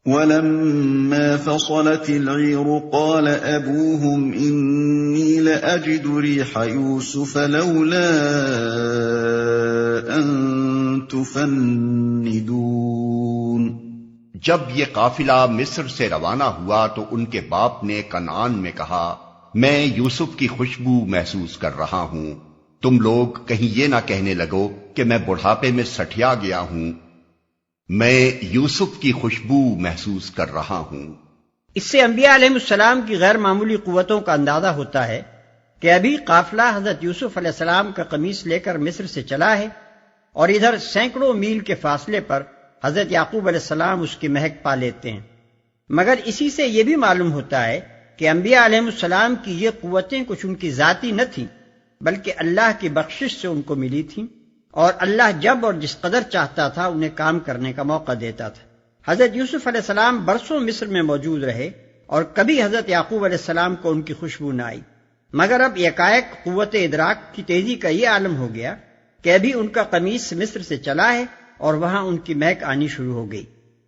وَلَمَّا فَصَلَتِ الْعِيرُ قَالَ أَبُوهُمْ إِنِّي لَأَجِدُ رِيحَ يُوسُفَ لَوْلَا أَن تُفَنِّدُونَ۔ جب یہ قافلہ مصر سے روانہ ہوا تو ان کے باپ نے کنعان میں کہا، میں یوسف کی خوشبو محسوس کر رہا ہوں، تم لوگ کہیں یہ نہ کہنے لگو کہ میں بڑھاپے میں سٹھیا گیا ہوں، میں یوسف کی خوشبو محسوس کر رہا ہوں۔ اس سے انبیاء علیہ السلام کی غیر معمولی قوتوں کا اندازہ ہوتا ہے کہ ابھی قافلہ حضرت یوسف علیہ السلام کا قمیص لے کر مصر سے چلا ہے، اور ادھر سینکڑوں میل کے فاصلے پر حضرت یعقوب علیہ السلام اس کی مہک پا لیتے ہیں۔ مگر اسی سے یہ بھی معلوم ہوتا ہے کہ انبیاء علیہ السلام کی یہ قوتیں کچھ ان کی ذاتی نہ تھیں، بلکہ اللہ کی بخشش سے ان کو ملی تھیں، اور اللہ جب اور جس قدر چاہتا تھا انہیں کام کرنے کا موقع دیتا تھا۔ حضرت یوسف علیہ السلام برسوں مصر میں موجود رہے اور کبھی حضرت یعقوب علیہ السلام کو ان کی خوشبو نہ آئی، مگر اب یکایک قوت ادراک کی تیزی کا یہ عالم ہو گیا کہ ابھی ان کا قمیص مصر سے چلا ہے اور وہاں ان کی مہک آنی شروع ہو گئی۔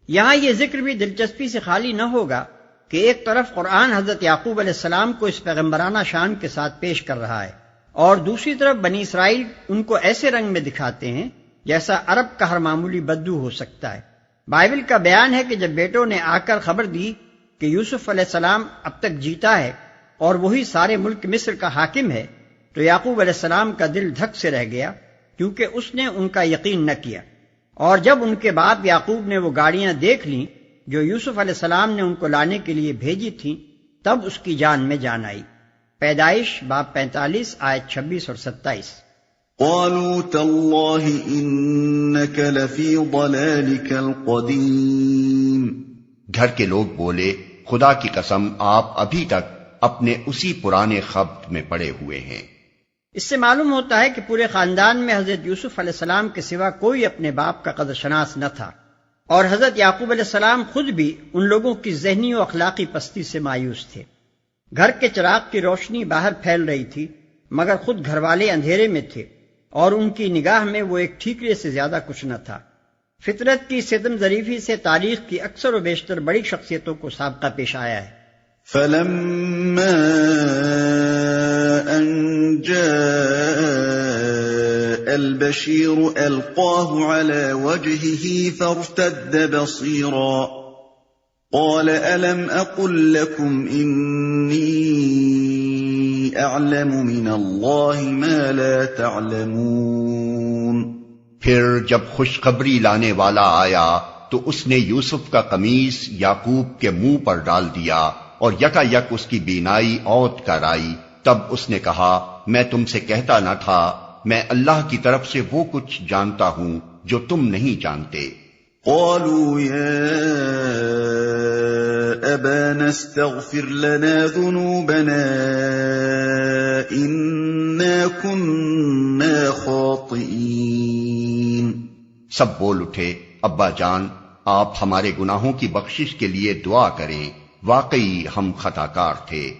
یہاں یہ ذکر بھی دلچسپی سے خالی نہ ہوگا کہ ایک طرف قرآن حضرت یعقوب علیہ السلام کو اس پیغمبرانہ شان کے ساتھ پیش کر رہا ہے، اور دوسری طرف بنی اسرائیل ان کو ایسے رنگ میں دکھاتے ہیں جیسا عرب کا ہر معمولی بدو ہو سکتا ہے۔ بائبل کا بیان ہے کہ جب بیٹوں نے آ کر خبر دی کہ یوسف علیہ السلام اب تک جیتا ہے اور وہی سارے ملک مصر کا حاکم ہے، تو یعقوب علیہ السلام کا دل دھک سے رہ گیا، کیونکہ اس نے ان کا یقین نہ کیا۔ اور جب ان کے باپ یعقوب نے وہ گاڑیاں دیکھ لیں جو یوسف علیہ السلام نے ان کو لانے کے لیے بھیجی تھیں، تب اس کی جان میں جان آئی۔ پیدائش باب 45 آیت 26 اور 27۔ قالوا تالله انك لفی ضلالك القدیم۔ گھر کے لوگ بولے، خدا کی قسم آپ ابھی تک اپنے اسی پرانے خبت میں پڑے ہوئے ہیں۔ اس سے معلوم ہوتا ہے کہ پورے خاندان میں حضرت یوسف علیہ السلام کے سوا کوئی اپنے باپ کا قدر شناس نہ تھا، اور حضرت یعقوب علیہ السلام خود بھی ان لوگوں کی ذہنی و اخلاقی پستی سے مایوس تھے۔ گھر کے چراغ کی روشنی باہر پھیل رہی تھی، مگر خود گھر والے اندھیرے میں تھے، اور ان کی نگاہ میں وہ ایک ٹھیکرے سے زیادہ کچھ نہ تھا۔ فطرت کی ستم ظریفی سے تاریخ کی اکثر و بیشتر بڑی شخصیتوں کو سابقہ پیش آیا ہے۔ فَلَمَّا أَن جَاءَ الْبَشِيرُ أَلْقَاهُ عَلَى وَجْهِهِ فَارْتَدَّ بَصِيرًا قَالَ أَلَمْ أَقُلْ لَكُمْ إِنِّي أَعْلَمُ مِنَ اللَّهِ مَا لَا تَعْلَمُونَ۔ پھر جب خوشخبری لانے والا آیا تو اس نے یوسف کا قمیص یعقوب کے منہ پر ڈال دیا اور یکا یک اس کی بینائی اوت کر آئی۔ تب اس نے کہا، میں تم سے کہتا نہ تھا، میں اللہ کی طرف سے وہ کچھ جانتا ہوں جو تم نہیں جانتے۔ قالوا يا أبانا استغفر لنا ذنوبنا إنا كنا خاطئين۔ سب بول اٹھے، ابا جان آپ ہمارے گناہوں کی بخشش کے لیے دعا کریں، واقعی ہم خطا کار تھے۔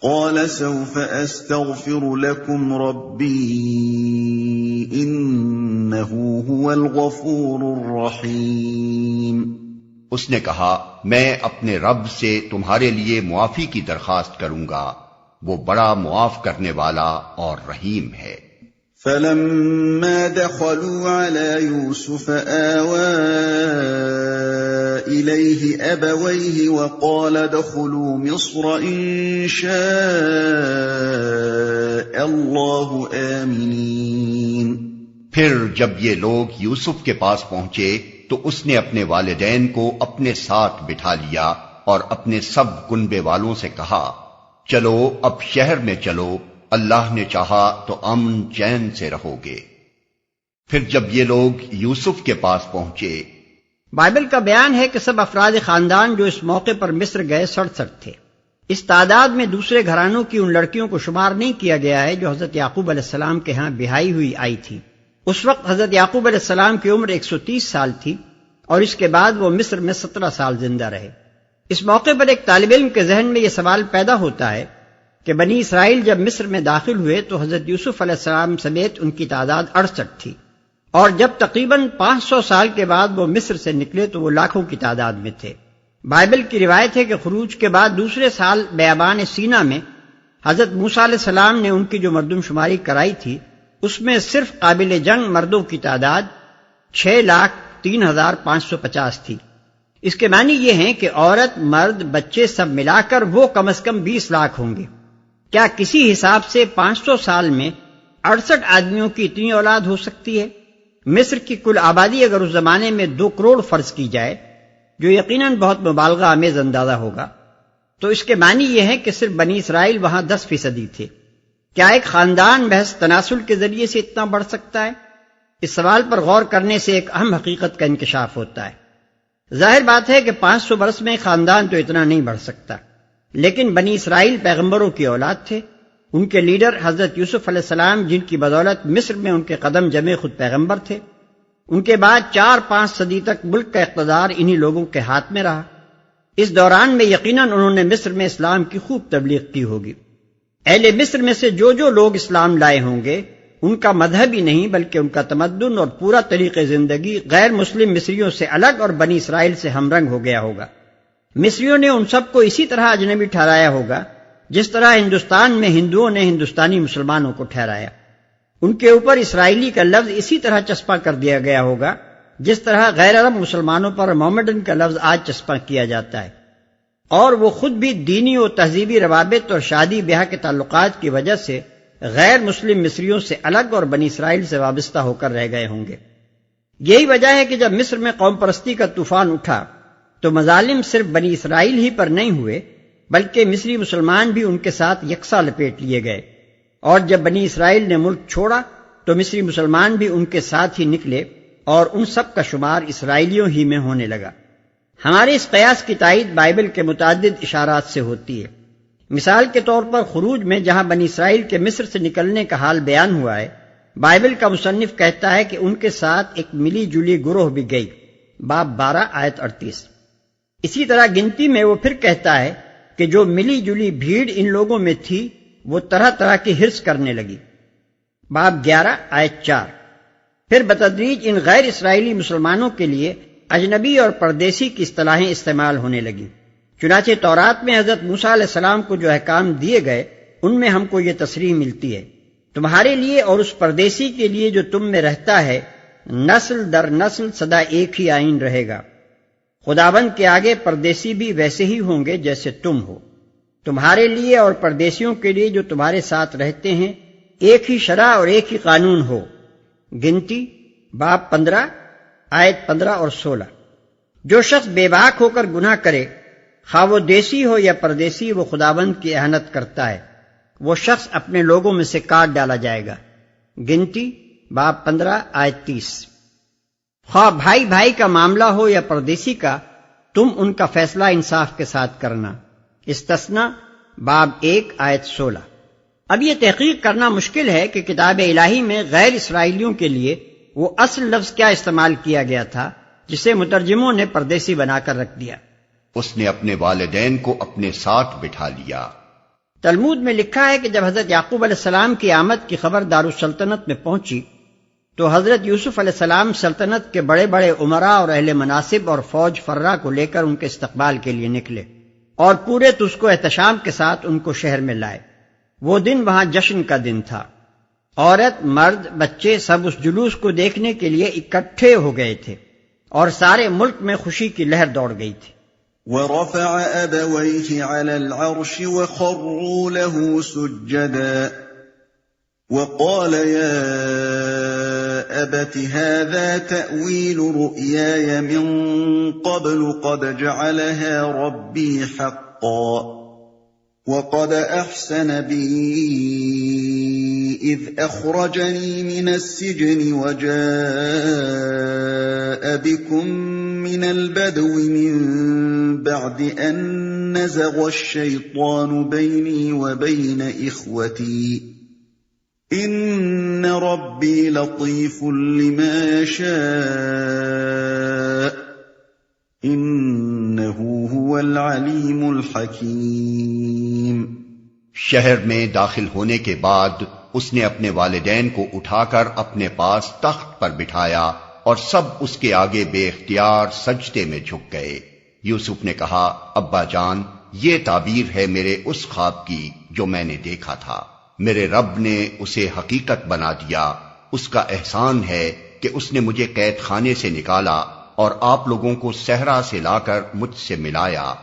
قال سوف استغفر لكم ربي انه هو الغفور الرحیم۔ اس نے کہا، میں اپنے رب سے تمہارے لیے معافی کی درخواست کروں گا، وہ بڑا معاف کرنے والا اور رحیم ہے۔ فلما دخلوا على يوسف آوى إليه أبويه وقال ادخلوا مصر إن شاء الله آمنين۔ پھر جب یہ لوگ یوسف کے پاس پہنچے تو اس نے اپنے والدین کو اپنے ساتھ بٹھا لیا اور اپنے سب کنبے والوں سے کہا، چلو اب شہر میں چلو، اللہ نے چاہا تو امن چین سے رہو گے۔ پھر جب یہ لوگ یوسف کے پاس پہنچے، بائبل کا بیان ہے کہ سب افراد خاندان جو اس موقع پر مصر گئے 67 تھے۔ اس تعداد میں دوسرے گھرانوں کی ان لڑکیوں کو شمار نہیں کیا گیا ہے جو حضرت یعقوب علیہ السلام کے ہاں بیاہی ہوئی آئی تھی۔ اس وقت حضرت یعقوب علیہ السلام کی عمر 130 سال تھی، اور اس کے بعد وہ مصر میں 17 سال زندہ رہے۔ اس موقع پر ایک طالب علم کے ذہن میں یہ سوال پیدا ہوتا ہے کہ بنی اسرائیل جب مصر میں داخل ہوئے تو حضرت یوسف علیہ السلام سمیت ان کی تعداد 68 تھی، اور جب تقریباً 500 سال کے بعد وہ مصر سے نکلے تو وہ لاکھوں کی تعداد میں تھے۔ بائبل کی روایت ہے کہ خروج کے بعد دوسرے سال بیابان سینا میں حضرت موسیٰ علیہ السلام نے ان کی جو مردم شماری کرائی تھی اس میں صرف قابل جنگ مردوں کی تعداد 6,03,550 تھی۔ اس کے معنی یہ ہیں کہ عورت، مرد، بچے سب ملا کر وہ کم از کم 20 لاکھ ہوں گے۔ کیا کسی حساب سے 500 سال میں 68 آدمیوں کی اتنی اولاد ہو سکتی ہے؟ مصر کی کل آبادی اگر اس زمانے میں 2 کروڑ فرض کی جائے، جو یقیناً بہت مبالغہ آمیز اندازہ ہوگا، تو اس کے معنی یہ ہے کہ صرف بنی اسرائیل وہاں 10% تھے۔ کیا ایک خاندان محض تناسل کے ذریعے سے اتنا بڑھ سکتا ہے؟ اس سوال پر غور کرنے سے ایک اہم حقیقت کا انکشاف ہوتا ہے۔ ظاہر بات ہے کہ 500 برس میں خاندان تو اتنا نہیں بڑھ سکتا، لیکن بنی اسرائیل پیغمبروں کی اولاد تھے۔ ان کے لیڈر حضرت یوسف علیہ السلام، جن کی بدولت مصر میں ان کے قدم جمے خود پیغمبر تھے، ان کے بعد 4-5 صدی تک ملک کا اقتدار انہی لوگوں کے ہاتھ میں رہا۔ اس دوران میں یقیناً انہوں نے مصر میں اسلام کی خوب تبلیغ کی ہوگی۔ اہل مصر میں سے جو لوگ اسلام لائے ہوں گے، ان کا مذہب ہی نہیں بلکہ ان کا تمدن اور پورا طریقہ زندگی غیر مسلم مصریوں سے الگ اور بنی اسرائیل سے ہم رنگ ہو گیا ہوگا۔ مصریوں نے ان سب کو اسی طرح اجنبی ٹھہرایا ہوگا جس طرح ہندوستان میں ہندوؤں نے ہندوستانی مسلمانوں کو ٹھہرایا۔ ان کے اوپر اسرائیلی کا لفظ اسی طرح چسپاں کر دیا گیا ہوگا جس طرح غیر عرب مسلمانوں پر محمدن کا لفظ آج چسپاں کیا جاتا ہے، اور وہ خود بھی دینی و تہذیبی روابط اور شادی بیاہ کے تعلقات کی وجہ سے غیر مسلم مصریوں سے الگ اور بنی اسرائیل سے وابستہ ہو کر رہ گئے ہوں گے۔ یہی وجہ ہے کہ جب مصر میں قوم پرستی کا طوفان اٹھا تو مظالم صرف بنی اسرائیل ہی پر نہیں ہوئے بلکہ مصری مسلمان بھی ان کے ساتھ یکساں لپیٹ لیے گئے، اور جب بنی اسرائیل نے ملک چھوڑا تو مصری مسلمان بھی ان کے ساتھ ہی نکلے اور ان سب کا شمار اسرائیلیوں ہی میں ہونے لگا۔ ہمارے اس قیاس کی تائید بائبل کے متعدد اشارات سے ہوتی ہے۔ مثال کے طور پر خروج میں جہاں بنی اسرائیل کے مصر سے نکلنے کا حال بیان ہوا ہے، بائبل کا مصنف کہتا ہے کہ ان کے ساتھ ایک ملی جلی گروہ بھی گئی، باب 12 آیت 38۔ اسی طرح گنتی میں وہ پھر کہتا ہے کہ جو ملی جلی بھیڑ ان لوگوں میں تھی وہ طرح طرح کی حرص کرنے لگی، باب 11 آیت 4۔ پھر بتدریج ان غیر اسرائیلی مسلمانوں کے لیے اجنبی اور پردیسی کی اصطلاحیں استعمال ہونے لگیں۔ چنانچہ تورات میں حضرت موسیٰ علیہ السلام کو جو احکام دیے گئے ان میں ہم کو یہ تصریح ملتی ہے، تمہارے لیے اور اس پردیسی کے لیے جو تم میں رہتا ہے نسل در نسل سدا ایک ہی آئین رہے گا۔ خداوند کے آگے پردیسی بھی ویسے ہی ہوں گے جیسے تم ہو۔ تمہارے لیے اور پردیسیوں کے لیے جو تمہارے ساتھ رہتے ہیں ایک ہی شرع اور ایک ہی قانون ہو۔ گنتی باب 15 آیت 15 اور 16۔ جو شخص بے باک ہو کر گناہ کرے، خواہ وہ دیسی ہو یا پردیسی، وہ خداوند کی اہانت کرتا ہے، وہ شخص اپنے لوگوں میں سے کاٹ ڈالا جائے گا۔ گنتی باب 15 آیت 30۔ خواہ بھائی بھائی کا معاملہ ہو یا پردیسی کا، تم ان کا فیصلہ انصاف کے ساتھ کرنا۔ استثنا باب 1 آیت 16۔ اب یہ تحقیق کرنا مشکل ہے کہ کتاب الہی میں غیر اسرائیلیوں کے لیے وہ اصل لفظ کیا استعمال کیا گیا تھا جسے مترجموں نے پردیسی بنا کر رکھ دیا۔ اس نے اپنے والدین کو اپنے ساتھ بٹھا لیا۔ تلمود میں لکھا ہے کہ جب حضرت یعقوب علیہ السلام کی آمد کی خبر دارالسلطنت میں پہنچی تو حضرت یوسف علیہ السلام سلطنت کے بڑے بڑے امراء اور اہل مناصب اور فوج فرہ کو لے کر ان کے استقبال کے لیے نکلے اور پورے تس کو احتشام کے ساتھ ان کو شہر میں لائے۔ وہ دن وہاں جشن کا دن تھا۔ عورت، مرد، بچے سب اس جلوس کو دیکھنے کے لیے اکٹھے ہو گئے تھے اور سارے ملک میں خوشی کی لہر دوڑ گئی تھی۔ وَرَفَعَ أَبَوَيْهِ عَلَى الْعَرْشِ وَخَرُّوا لَهُ سُجَّدًا وَقَالَ يَا أَبَتِ هَذَا تَأْوِيلُ رُؤْيَايَ مِن قَبْلُ قَدْ جَعَلَهَا رَبِّي حَقًّا وَقَدْ أَحْسَنَ بِي إِذْ أَخْرَجَنِي مِنَ السِّجْنِ وَجَاءَ بِكُم مِّنَ الْبَدْوِ مِن بَعْدِ أَن نَّزَغَ الشَّيْطَانُ بَيْنِي وَبَيْنَ إِخْوَتِي إِنَّ رَبِّي لَطِيفٌ لِّمَا يَشَاءُ إِنَّهُ هُوَ الْعَلِيمُ الْحَكِيمُ۔ شہر میں داخل ہونے کے بعد اس نے اپنے والدین کو اٹھا کر اپنے پاس تخت پر بٹھایا اور سب اس کے آگے بے اختیار سجدے میں جھک گئے۔ یوسف نے کہا، ابا جان، یہ تعبیر ہے میرے اس خواب کی جو میں نے دیکھا تھا۔ میرے رب نے اسے حقیقت بنا دیا۔ اس کا احسان ہے کہ اس نے مجھے قید خانے سے نکالا اور آپ لوگوں کو صحرا سے لا کر مجھ سے ملایا،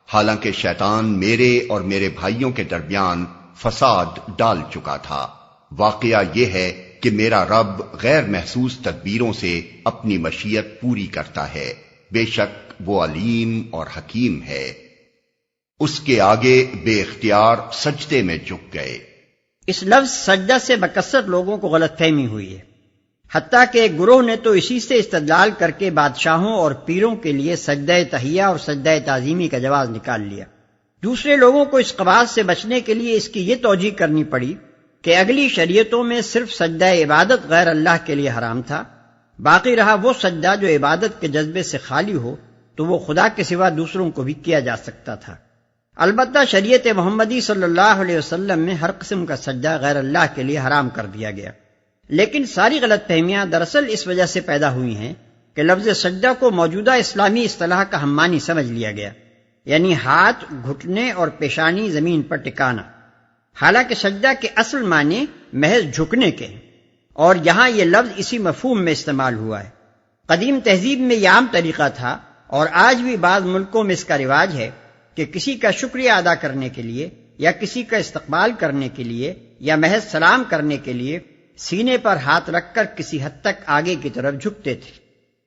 حالانکہ شیطان میرے اور میرے بھائیوں کے درمیان فساد ڈال چکا تھا۔ واقعہ یہ ہے کہ میرا رب غیر محسوس تدبیروں سے اپنی مشیت پوری کرتا ہے، بے شک وہ علیم اور حکیم ہے۔ اس کے آگے بے اختیار سجدے میں جھک گئے۔ اس لفظ سجدہ سے بکثرت لوگوں کو غلط فہمی ہوئی ہے، حتیٰ کہ ایک گروہ نے تو اسی سے استدلال کر کے بادشاہوں اور پیروں کے لیے سجدہ تحیہ اور سجدہ تعظیمی کا جواز نکال لیا۔ دوسرے لوگوں کو اس قواعد سے بچنے کے لیے اس کی یہ توجیہ کرنی پڑی کہ اگلی شریعتوں میں صرف سجدہ عبادت غیر اللہ کے لیے حرام تھا، باقی رہا وہ سجدہ جو عبادت کے جذبے سے خالی ہو تو وہ خدا کے سوا دوسروں کو بھی کیا جا سکتا تھا۔ البتہ شریعت محمدی صلی اللہ علیہ وسلم میں ہر قسم کا سجدہ غیر اللہ کے لیے حرام کر دیا گیا، لیکن ساری غلط فہمیاں دراصل اس وجہ سے پیدا ہوئی ہیں کہ لفظ سجدہ کو موجودہ اسلامی اصطلاح کا ہم معنی سمجھ لیا گیا، یعنی ہاتھ، گھٹنے اور پیشانی زمین پر ٹکانا، حالانکہ سجدہ کے اصل معنی محض جھکنے کے ہیں، اور یہاں یہ لفظ اسی مفہوم میں استعمال ہوا ہے۔ قدیم تہذیب میں یہ عام طریقہ تھا، اور آج بھی بعض ملکوں میں اس کا رواج ہے کہ کسی کا شکریہ ادا کرنے کے لیے یا کسی کا استقبال کرنے کے لیے یا محض سلام کرنے کے لیے سینے پر ہاتھ رکھ کر کسی حد تک آگے کی طرف جھکتے تھے۔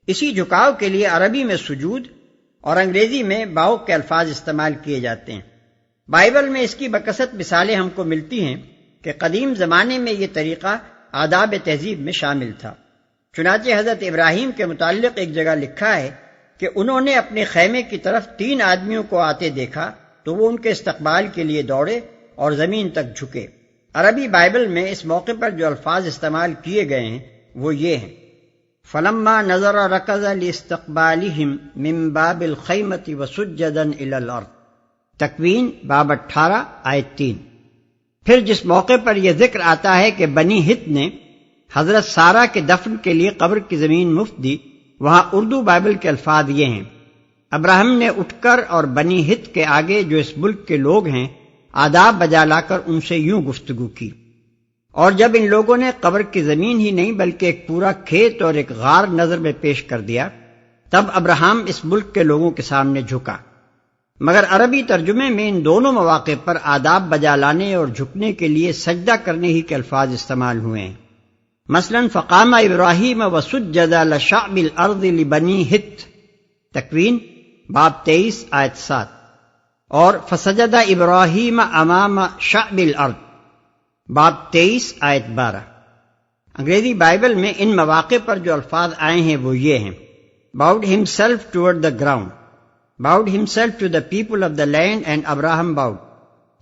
اسی جھکاؤ کے لیے عربی میں سجود اور انگریزی میں باؤ کے الفاظ استعمال کیے جاتے ہیں۔ بائبل میں اس کی بکثرت مثالیں ہم کو ملتی ہیں کہ قدیم زمانے میں یہ طریقہ آداب تہذیب میں شامل تھا۔ چنانچہ حضرت ابراہیم کے متعلق ایک جگہ لکھا ہے کہ انہوں نے اپنے خیمے کی طرف 3 آدمیوں کو آتے دیکھا تو وہ ان کے استقبال کے لیے دوڑے اور زمین تک جھکے۔ عربی بائبل میں اس موقع پر جو الفاظ استعمال کیے گئے ہیں وہ یہ ہیں: فَلَمَّا نَظَرَ رَكَضَ لِاسْتِقْبَالِهِمْ مِنْ بَابِ الْخَيْمَةِ وَسُجَّدًا إِلَى الْأَرْضِ۔ تکوین باب 18 آیت 3۔ پھر جس موقع پر یہ ذکر آتا ہے کہ بنی ہت نے حضرت سارہ کے دفن کے لیے قبر کی زمین مفت دی، وہاں اردو بائبل کے الفاظ یہ ہیں: ابراہیم نے اٹھ کر اور بنی ہت کے آگے جو اس ملک کے لوگ ہیں آداب بجا لا کر ان سے یوں گفتگو کی، اور جب ان لوگوں نے قبر کی زمین ہی نہیں بلکہ ایک پورا کھیت اور ایک غار نظر میں پیش کر دیا، تب ابراہیم اس ملک کے لوگوں کے سامنے جھکا۔ مگر عربی ترجمے میں ان دونوں مواقع پر آداب بجا لانے اور جھکنے کے لیے سجدہ کرنے ہی کے الفاظ استعمال ہوئے ہیں۔ مثلا فقام ابراہیم وسجد لشعب الارض لبنی ہت، تکوین باب 23 آیت 7، اور فسجد ابراہیم امام شعب الارض، باب 23 آیت 12۔ انگریزی بائبل میں ان مواقع پر جو الفاظ آئے ہیں وہ یہ ہیں: bowed himself toward the ground, bowed himself to the people of the land and Abraham bowed۔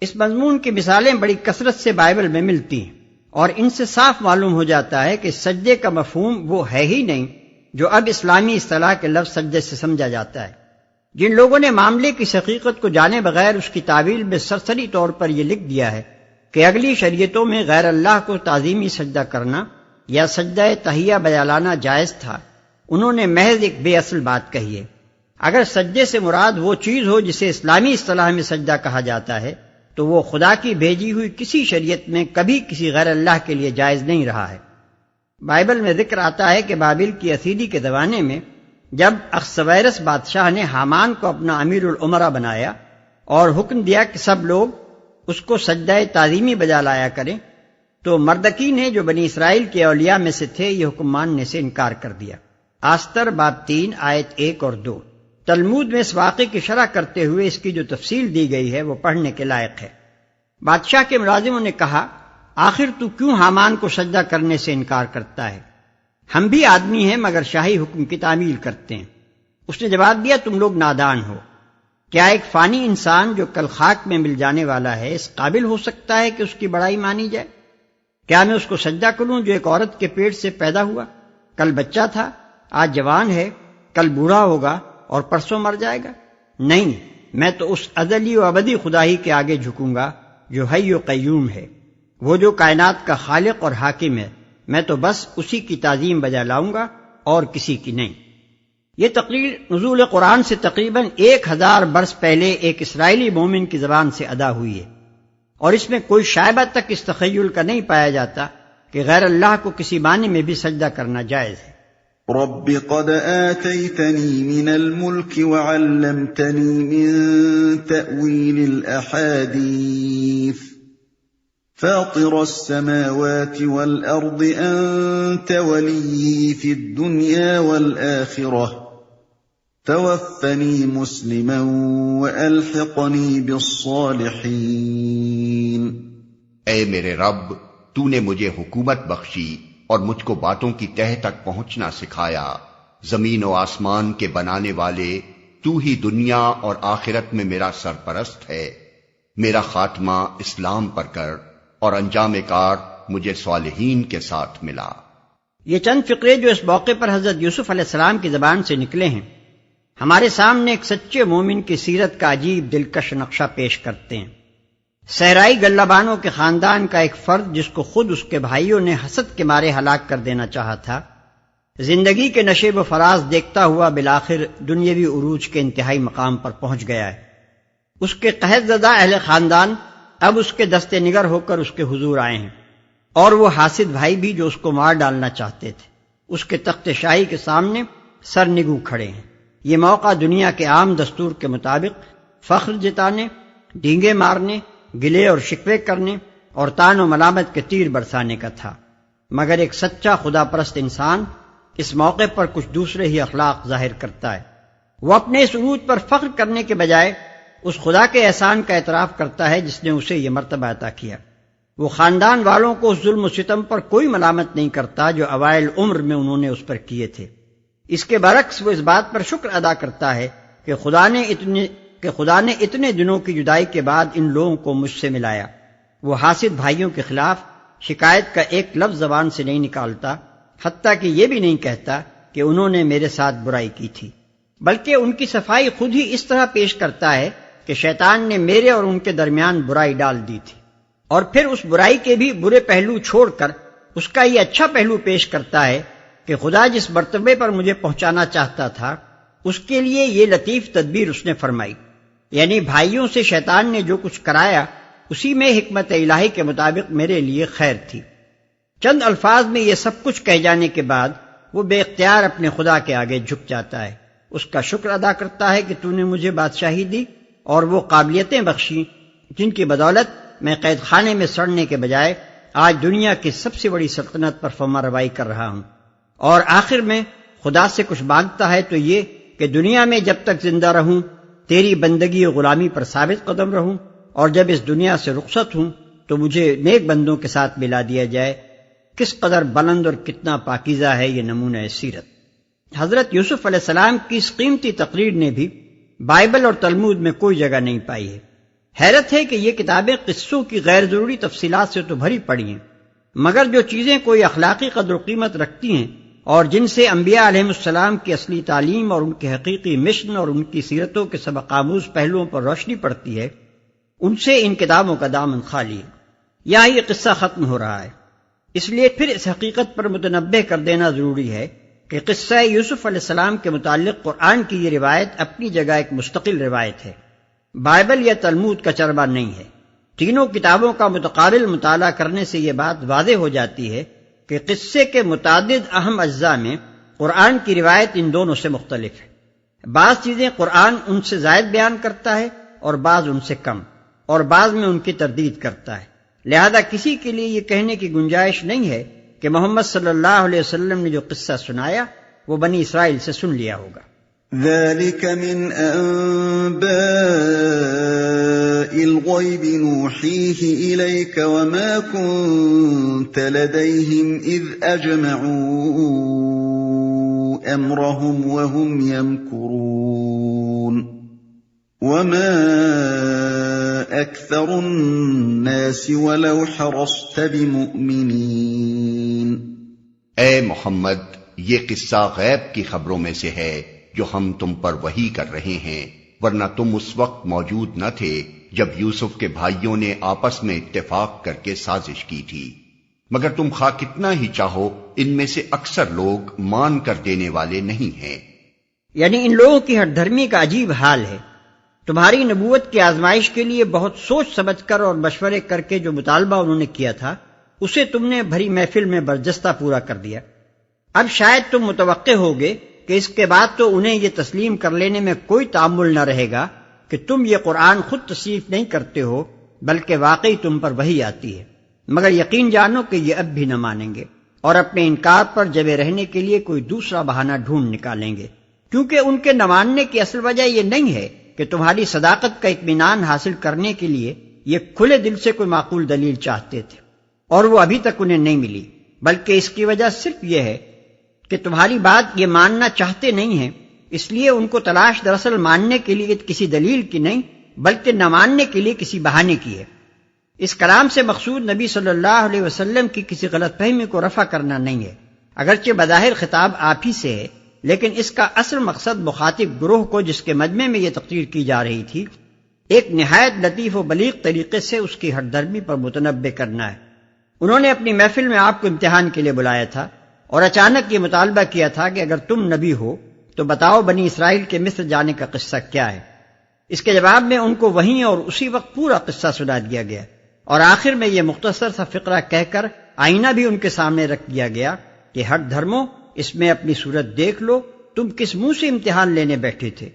اس مضمون کی مثالیں بڑی کثرت سے بائبل میں ملتی ہیں، اور ان سے صاف معلوم ہو جاتا ہے کہ سجدے کا مفہوم وہ ہے ہی نہیں جو اب اسلامی اصطلاح کے لفظ سجدے سے سمجھا جاتا ہے۔ جن لوگوں نے معاملے کی حقیقت کو جانے بغیر اس کی تعویل میں سرسری طور پر یہ لکھ دیا ہے کہ اگلی شریعتوں میں غیر اللہ کو تعظیمی سجدہ کرنا یا سجدہ تحیہ بجا لانا جائز تھا، انہوں نے محض ایک بے اصل بات کہی ہے۔ اگر سجدے سے مراد وہ چیز ہو جسے اسلامی اصطلاح میں سجدہ کہا جاتا ہے تو وہ خدا کی بھیجی ہوئی کسی شریعت میں کبھی کسی غیر اللہ کے لیے جائز نہیں رہا ہے۔ بائبل میں ذکر آتا ہے کہ بابل کی اسیری کے زمانے میں جب اخسویرس بادشاہ نے حامان کو اپنا امیر الامراء بنایا اور حکم دیا کہ سب لوگ اس کو سجدہ تعظیمی بجا لایا کریں، تو مردکی نے جو بنی اسرائیل کے اولیاء میں سے تھے یہ حکم ماننے سے انکار کر دیا۔ آستر باب 3 آیت 1 اور 2۔ تلمود میں اس واقعے کی شرح کرتے ہوئے اس کی جو تفصیل دی گئی ہے وہ پڑھنے کے لائق ہے۔ بادشاہ کے ملازموں نے کہا، آخر تو کیوں حامان کو سجدہ کرنے سے انکار کرتا ہے؟ ہم بھی آدمی ہیں مگر شاہی حکم کی تعمیل کرتے ہیں۔ اس نے جواب دیا، تم لوگ نادان ہو۔ کیا ایک فانی انسان جو کل خاک میں مل جانے والا ہے اس قابل ہو سکتا ہے کہ اس کی بڑائی مانی جائے؟ کیا میں اس کو سجدہ کروں جو ایک عورت کے پیٹ سے پیدا ہوا، کل بچہ تھا، آج جوان ہے، کل بوڑھا ہوگا اور پرسوں مر جائے گا؟ نہیں، میں تو اس ازلی و ابدی خدا ہی کے آگے جھکوں گا جو حی و قیوم ہے، وہ جو کائنات کا خالق اور حاکم ہے۔ میں تو بس اسی کی تعظیم بجا لاؤں گا اور کسی کی نہیں۔ یہ تقریر نزول قرآن سے تقریباً 1000 برس پہلے ایک اسرائیلی مومن کی زبان سے ادا ہوئی ہے، اور اس میں کوئی شائبہ تک اس تخیل کا نہیں پایا جاتا کہ غیر اللہ کو کسی معنی میں بھی سجدہ کرنا جائز ہے۔ رب قد آتيتني من الملك وعلمتني من تأويل الأحاديث فاطر السماوات والأرض أنت وليي في الدنيا والآخرة توفني مسلما وألحقني بالصالحين۔ اے میرے رب، تو نے مجھے حکومت بخشی اور مجھ کو باتوں کی تہ تک پہنچنا سکھایا۔ زمین و آسمان کے بنانے والے تو ہی دنیا اور آخرت میں میرا سرپرست ہے۔ میرا خاتمہ اسلام پر کر اور انجام کار مجھے صالحین کے ساتھ ملا۔ یہ چند فقرے جو اس موقع پر حضرت یوسف علیہ السلام کی زبان سے نکلے ہیں، ہمارے سامنے ایک سچے مومن کی سیرت کا عجیب دلکش نقشہ پیش کرتے ہیں۔ صحرائی گلہ بانوں کے خاندان کا ایک فرد جس کو خود اس کے بھائیوں نے حسد کے مارے ہلاک کر دینا چاہا تھا، زندگی کے نشیب و فراز دیکھتا ہوا بالآخر دنیاوی عروج کے انتہائی مقام پر پہنچ گیا ہے۔ اس کے قحط زدہ اہل خاندان اب اس کے دست نگر ہو کر اس کے حضور آئے ہیں، اور وہ حاسد بھائی بھی جو اس کو مار ڈالنا چاہتے تھے اس کے تخت شاہی کے سامنے سر نگو کھڑے ہیں۔ یہ موقع دنیا کے عام دستور کے مطابق فخر جتانے، ڈینگے مارنے، گلے اور شکوے کرنے اور تان و ملامت کے تیر برسانے کا تھا، مگر ایک سچا خدا پرست انسان اس موقع پر کچھ دوسرے ہی اخلاق ظاہر کرتا ہے۔ وہ اپنے اس عروج پر فخر کرنے کے بجائے اس خدا کے احسان کا اعتراف کرتا ہے جس نے اسے یہ مرتبہ عطا کیا۔ وہ خاندان والوں کو اس ظلم و ستم پر کوئی ملامت نہیں کرتا جو اوائل عمر میں انہوں نے اس پر کیے تھے۔ اس کے برعکس وہ اس بات پر شکر ادا کرتا ہے کہ خدا نے اتنے دنوں کی جدائی کے بعد ان لوگوں کو مجھ سے ملایا۔ وہ حاسد بھائیوں کے خلاف شکایت کا ایک لفظ زبان سے نہیں نکالتا، حتیٰ کہ یہ بھی نہیں کہتا کہ انہوں نے میرے ساتھ برائی کی تھی، بلکہ ان کی صفائی خود ہی اس طرح پیش کرتا ہے کہ شیطان نے میرے اور ان کے درمیان برائی ڈال دی تھی، اور پھر اس برائی کے بھی برے پہلو چھوڑ کر اس کا یہ اچھا پہلو پیش کرتا ہے کہ خدا جس مرتبے پر مجھے پہنچانا چاہتا تھا اس کے لیے یہ لطیف تدبیر اس نے فرمائی، یعنی بھائیوں سے شیطان نے جو کچھ کرایا اسی میں حکمت الہی کے مطابق میرے لیے خیر تھی۔ چند الفاظ میں یہ سب کچھ کہہ جانے کے بعد وہ بے اختیار اپنے خدا کے آگے جھک جاتا ہے، اس کا شکر ادا کرتا ہے کہ تو نے مجھے بادشاہی دی اور وہ قابلیتیں بخشی جن کی بدولت میں قید خانے میں سڑنے کے بجائے آج دنیا کی سب سے بڑی سلطنت پر فرما روائی کر رہا ہوں، اور آخر میں خدا سے کچھ مانگتا ہے تو یہ کہ دنیا میں جب تک زندہ رہوں تیری بندگی و غلامی پر ثابت قدم رہوں، اور جب اس دنیا سے رخصت ہوں تو مجھے نیک بندوں کے ساتھ ملا دیا جائے۔ کس قدر بلند اور کتنا پاکیزہ ہے یہ نمونہ سیرت۔ حضرت یوسف علیہ السلام کی اس قیمتی تقریر نے بھی بائبل اور تلمود میں کوئی جگہ نہیں پائی ہے۔ حیرت ہے کہ یہ کتابیں قصوں کی غیر ضروری تفصیلات سے تو بھری پڑی ہیں، مگر جو چیزیں کوئی اخلاقی قدر و قیمت رکھتی ہیں اور جن سے انبیاء علیہ السلام کی اصلی تعلیم اور ان کے حقیقی مشن اور ان کی سیرتوں کے سبق آموز پہلوؤں پر روشنی پڑتی ہے، ان سے ان کتابوں کا دامن خالی ہے۔ یہاں یہ قصہ ختم ہو رہا ہے، اس لیے پھر اس حقیقت پر متنبہ کر دینا ضروری ہے کہ قصہ یوسف علیہ السلام کے متعلق قرآن کی یہ روایت اپنی جگہ ایک مستقل روایت ہے، بائبل یا تلمود کا چربہ نہیں ہے۔ تینوں کتابوں کا متقابل مطالعہ کرنے سے یہ بات واضح ہو جاتی ہے کہ قصے کے متعدد اہم اجزاء میں قرآن کی روایت ان دونوں سے مختلف ہے۔ بعض چیزیں قرآن ان سے زائد بیان کرتا ہے اور بعض ان سے کم، اور بعض میں ان کی تردید کرتا ہے، لہذا کسی کے لیے یہ کہنے کی گنجائش نہیں ہے کہ محمد صلی اللہ علیہ وسلم نے جو قصہ سنایا وہ بنی اسرائیل سے سن لیا ہوگا۔ ذلك من أنباء الغيب نوحيه إليك وما كنت لديهم إذ أجمعوا أمرهم وهم يمكرون وما أكثر الناس ولو حرصت بمؤمنين۔ اے محمد، یہ قصہ غیب کی خبروں میں سے ہے جو ہم تم پر وحی کر رہے ہیں، ورنہ تم اس وقت موجود نہ تھے جب یوسف کے بھائیوں نے آپس میں اتفاق کر کے سازش کی تھی، مگر تم خواہ کتنا ہی چاہو ان میں سے اکثر لوگ مان کر دینے والے نہیں ہیں۔ یعنی ان لوگوں کی ہٹ دھرمی کا عجیب حال ہے۔ تمہاری نبوت کی آزمائش کے لیے بہت سوچ سمجھ کر اور مشورے کر کے جو مطالبہ انہوں نے کیا تھا اسے تم نے بھری محفل میں برجستہ پورا کر دیا۔ اب شاید تم متوقع ہوگے کہ اس کے بعد تو انہیں یہ تسلیم کر لینے میں کوئی تعمل نہ رہے گا کہ تم یہ قرآن خود تصنیف نہیں کرتے ہو بلکہ واقعی تم پر وحی آتی ہے، مگر یقین جانو کہ یہ اب بھی نہ مانیں گے اور اپنے انکار پر جمے رہنے کے لیے کوئی دوسرا بہانہ ڈھونڈ نکالیں گے، کیونکہ ان کے نہ ماننے کی اصل وجہ یہ نہیں ہے کہ تمہاری صداقت کا اطمینان حاصل کرنے کے لیے یہ کھلے دل سے کوئی معقول دلیل چاہتے تھے اور وہ ابھی تک انہیں نہیں ملی، بلکہ اس کی وجہ صرف یہ ہے کہ تمہاری بات یہ ماننا چاہتے نہیں ہیں، اس لیے ان کو تلاش دراصل ماننے کے لیے کسی دلیل کی نہیں بلکہ نہ ماننے کے لیے کسی بہانے کی ہے۔ اس کلام سے مقصود نبی صلی اللہ علیہ وسلم کی کسی غلط فہمی کو رفع کرنا نہیں ہے، اگرچہ بظاہر خطاب آپ ہی سے ہے، لیکن اس کا اصل مقصد مخاطب گروہ کو جس کے مجمع میں یہ تقریر کی جا رہی تھی ایک نہایت لطیف و بلیغ طریقے سے اس کی ہٹ دھرمی پر متنبہ کرنا ہے۔ انہوں نے اپنی محفل میں آپ کو امتحان کے لیے بلایا تھا اور اچانک یہ مطالبہ کیا تھا کہ اگر تم نبی ہو تو بتاؤ بنی اسرائیل کے مصر جانے کا قصہ کیا ہے۔ اس کے جواب میں ان کو وہیں اور اسی وقت پورا قصہ سنا دیا گیا اور آخر میں یہ مختصر سا فقرہ کہہ کر آئینہ بھی ان کے سامنے رکھ دیا گیا کہ ہٹ دھرموں اس میں اپنی صورت دیکھ لو، تم کس منہ سے امتحان لینے بیٹھے تھے۔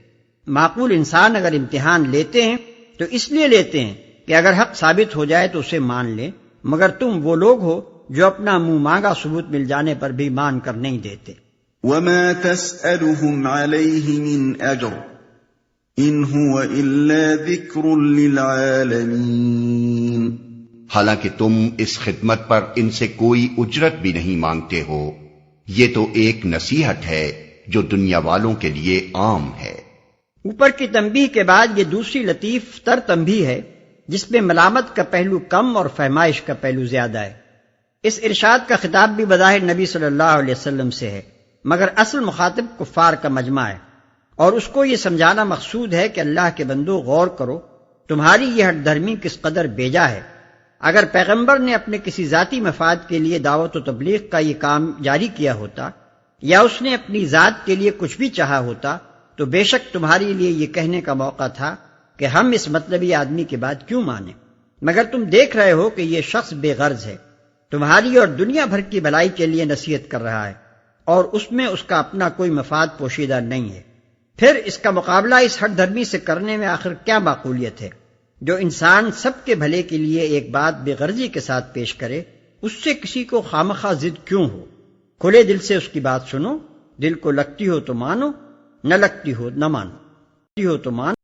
معقول انسان اگر امتحان لیتے ہیں تو اس لیے لیتے ہیں کہ اگر حق ثابت ہو جائے تو اسے مان لیں، مگر تم وہ لوگ ہو جو اپنا منہ مانگا ثبوت مل جانے پر بھی مان کر نہیں دیتے۔ وَمَا تَسْأَلُهُمْ عَلَيْهِ مِنْ أَجْرٍ إِنْ هُوَ إِلَّا ذِكْرٌ لِّلْعَالَمِينَ۔ حالانکہ تم اس خدمت پر ان سے کوئی اجرت بھی نہیں مانگتے ہو، یہ تو ایک نصیحت ہے جو دنیا والوں کے لیے عام ہے۔ اوپر کی تنبیہ کے بعد یہ دوسری لطیف تر تنبیہ ہے جس میں ملامت کا پہلو کم اور فہمائش کا پہلو زیادہ ہے۔ اس ارشاد کا خطاب بھی بظاہر نبی صلی اللہ علیہ وسلم سے ہے، مگر اصل مخاطب کفار کا مجمع ہے اور اس کو یہ سمجھانا مقصود ہے کہ اللہ کے بندو غور کرو، تمہاری یہ ہٹ دھرمی کس قدر بیجا ہے۔ اگر پیغمبر نے اپنے کسی ذاتی مفاد کے لیے دعوت و تبلیغ کا یہ کام جاری کیا ہوتا یا اس نے اپنی ذات کے لیے کچھ بھی چاہا ہوتا تو بے شک تمہارے لیے یہ کہنے کا موقع تھا کہ ہم اس مطلبی آدمی کی بات کیوں مانیں، مگر تم دیکھ رہے ہو کہ یہ شخص بے غرض ہے، تمہاری اور دنیا بھر کی بھلائی کے لیے نصیحت کر رہا ہے اور اس میں اس کا اپنا کوئی مفاد پوشیدہ نہیں ہے۔ پھر اس کا مقابلہ اس ہٹ دھرمی سے کرنے میں آخر کیا معقولیت ہے؟ جو انسان سب کے بھلے کے لیے ایک بات بے غرضی کے ساتھ پیش کرے اس سے کسی کو خامخواہ ضد کیوں ہو؟ کھلے دل سے اس کی بات سنو، دل کو لگتی ہو تو مانو، نہ لگتی ہو نہ مانو، لگتی ہو تو مانو۔